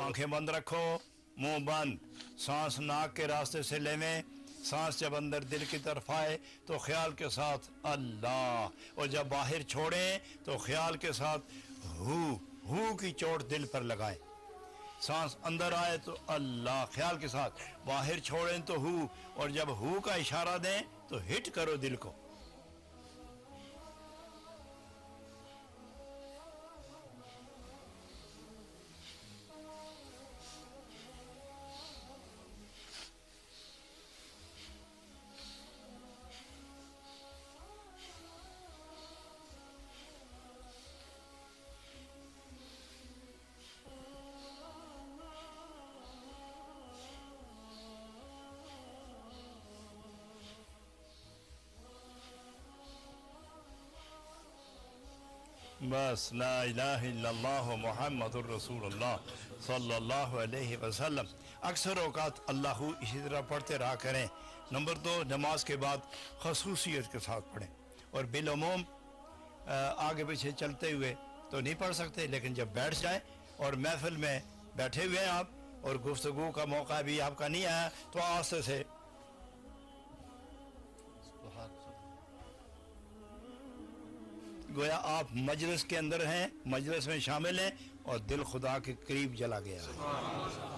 आंखें बंद रखो, मुंह बंद। सांस नाक के रास्ते से लेवें। सांस जब अंदर दिल की तरफ आए तो ख्याल के साथ अल्लाह, और जब बाहर छोड़ें तो ख्याल के साथ हू की चोट दिल पर लगाएं। सांस अंदर आए तो अल्लाह ख्याल के साथ, बाहर छोड़ें तो हू, और जब हू का इशारा दें तो हिट करो दिल को। बस ला इलाहा इल्लल्लाह मुहम्मदुर रसूलुल्लाह सल्लल्लाहु अलैहि वसल्लम। अक्सर औकात अल्लाहू इसी तरह पढ़ते रहा करें। नंबर 2, नमाज के बाद खसूसियत के साथ पढ़ें, और बिलअमूम आगे पीछे चलते हुए तो नहीं पढ़ सकते, लेकिन जब बैठ जाए और महफिल में बैठे हुए हैं आप और गुफ्तगू का मौका भी आपका नहीं आया तो आस्ते से गोया आप मजलिस के अंदर हैं, मजलिस में शामिल हैं और दिल खुदा के करीब चला गया है।